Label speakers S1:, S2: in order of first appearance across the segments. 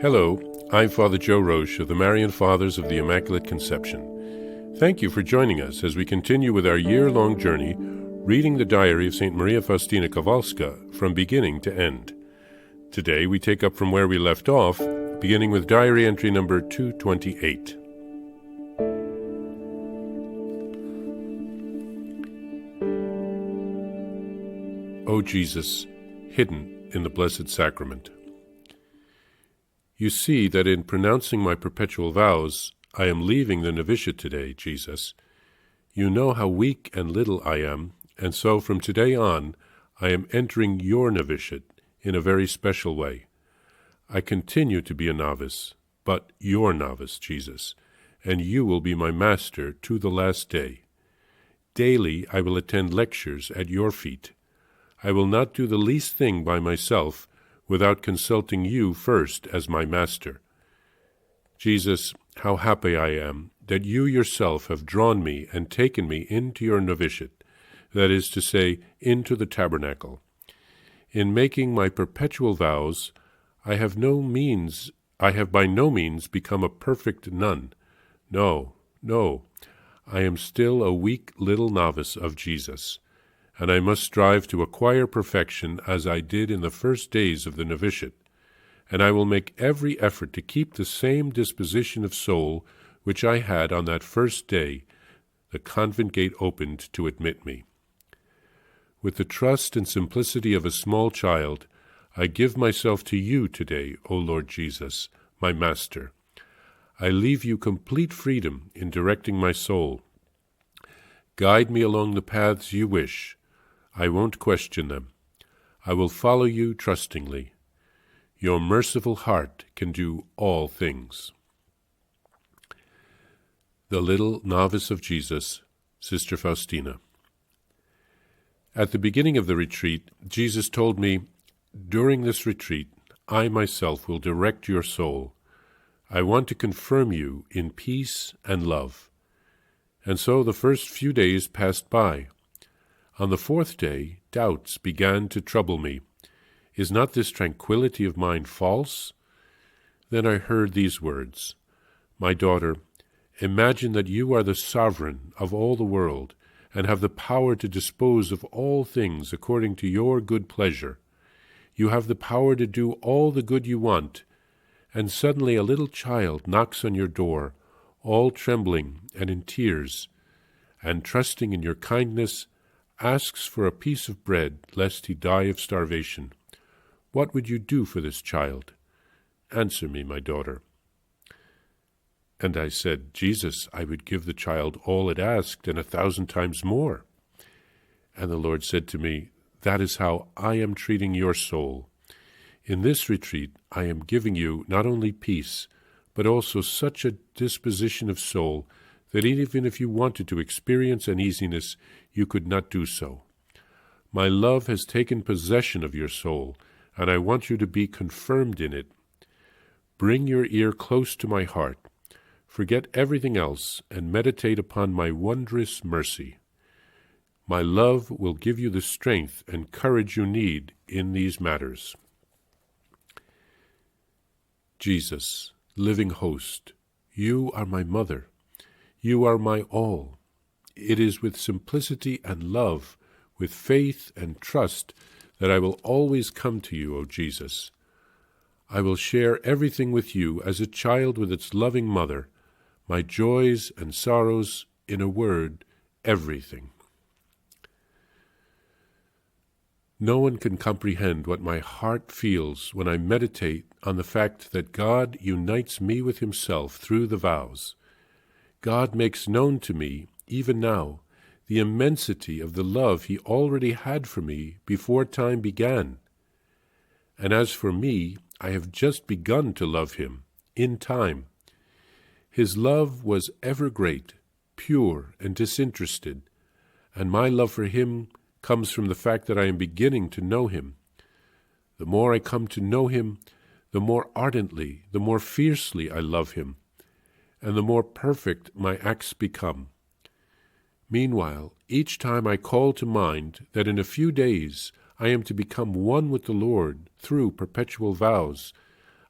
S1: Hello, I'm Father Joe Roesch of the Marian Fathers of the Immaculate Conception. Thank you for joining us as we continue with our year-long journey reading the diary of St. Maria Faustina Kowalska from beginning to end. Today we take up from where we left off, beginning with diary entry number 228. O Jesus, hidden in the Blessed Sacrament. You see that in pronouncing my perpetual vows, I am leaving the novitiate today, Jesus. You know how weak and little I am, and so from today on, I am entering your novitiate in a very special way. I continue to be a novice, but your novice, Jesus, and you will be my master to the last day. Daily I will attend lectures at your feet. I will not do the least thing by myself without consulting you first as my master. Jesus, how happy I am that you yourself have drawn me and taken me into your novitiate, that is to say, into the tabernacle. In making my perpetual vows, I have by no means become a perfect nun. No, I am still a weak little novice of Jesus, and I must strive to acquire perfection as I did in the first days of the novitiate, and I will make every effort to keep the same disposition of soul which I had on that first day the convent gate opened to admit me. With the trust and simplicity of a small child, I give myself to you today, O Lord Jesus, my Master. I leave you complete freedom in directing my soul. Guide me along the paths you wish. I won't question them. I will follow you trustingly. Your merciful heart can do all things. The Little Novice of Jesus, Sister Faustina. At the beginning of the retreat, Jesus told me, "During this retreat, I myself will direct your soul. I want to confirm you in peace and love." And so the first few days passed by. On the fourth day, doubts began to trouble me. Is not this tranquility of mind false? Then I heard these words, "My daughter, imagine that you are the sovereign of all the world, and have the power to dispose of all things according to your good pleasure. You have the power to do all the good you want, and suddenly a little child knocks on your door, all trembling and in tears, and trusting in your kindness, asks for a piece of bread lest he die of starvation. What would you do for this child? Answer me, my daughter." And I said, "Jesus, I would give the child all it asked and 1,000 times more." And the Lord said to me, "That is how I am treating your soul. In this retreat, I am giving you not only peace, but also such a disposition of soul that even if you wanted to experience uneasiness, you could not do so. My love has taken possession of your soul, and I want you to be confirmed in it. Bring your ear close to my heart. Forget everything else and meditate upon my wondrous mercy. My love will give you the strength and courage you need in these matters." Jesus, living host, you are my mother. You are my all. It is with simplicity and love, with faith and trust, that I will always come to you, O Jesus. I will share everything with you as a child with its loving mother, my joys and sorrows, in a word, everything. No one can comprehend what my heart feels when I meditate on the fact that God unites me with himself through the vows. God makes known to me, even now, the immensity of the love he already had for me before time began. And as for me, I have just begun to love him, in time. His love was ever great, pure, and disinterested, and my love for him comes from the fact that I am beginning to know him. The more I come to know him, the more ardently, the more fiercely I love him, and the more perfect my acts become. Meanwhile, each time I call to mind that in a few days I am to become one with the Lord through perpetual vows,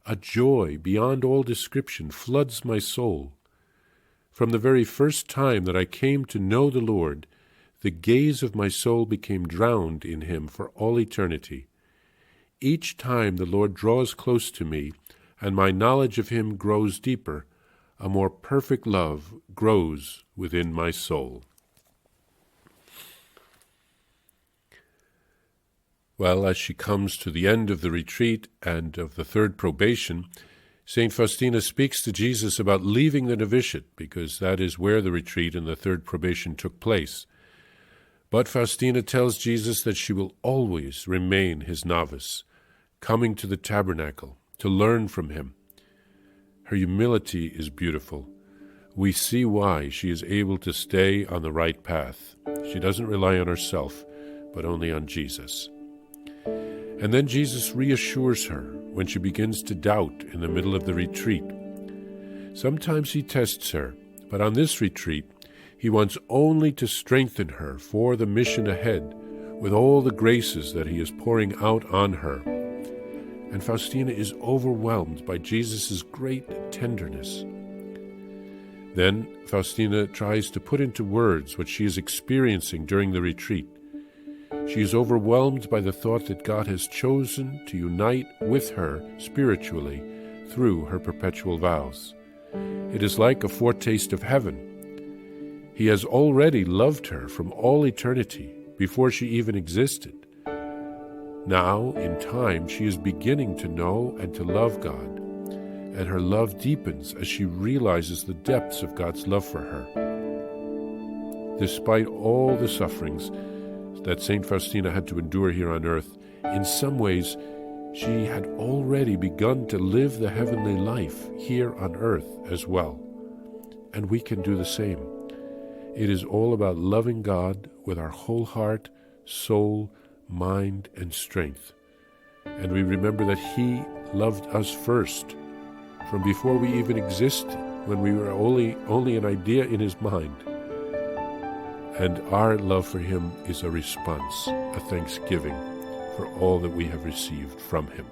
S1: A joy beyond all description floods my soul. From the very first time that I came to know the Lord, the gaze of my soul became drowned in him for all eternity. Each time the Lord draws close to me, and my knowledge of him grows deeper, a more perfect love grows within my soul. Well, as she comes to the end of the retreat and of the third probation, St. Faustina speaks to Jesus about leaving the novitiate, because that is where the retreat and the third probation took place. But Faustina tells Jesus that she will always remain his novice, coming to the tabernacle to learn from him. Her humility is beautiful. We see why she is able to stay on the right path. She doesn't rely on herself, but only on Jesus. And then Jesus reassures her when she begins to doubt in the middle of the retreat. Sometimes he tests her, but on this retreat, he wants only to strengthen her for the mission ahead with all the graces that he is pouring out on her. And Faustina is overwhelmed by Jesus' great tenderness. Then Faustina tries to put into words what she is experiencing during the retreat. She is overwhelmed by the thought that God has chosen to unite with her spiritually through her perpetual vows. It is like a foretaste of heaven. He has already loved her from all eternity, before she even existed. Now, in time, she is beginning to know and to love God, and her love deepens as she realizes the depths of God's love for her. Despite all the sufferings that St. Faustina had to endure here on earth, in some ways she had already begun to live the heavenly life here on earth as well. And we can do the same. It is all about loving God with our whole heart, soul, mind, and strength. And we remember that he loved us first, from before we even existed, when we were only an idea in his mind. And our love for him is a response, a thanksgiving for all that we have received from him.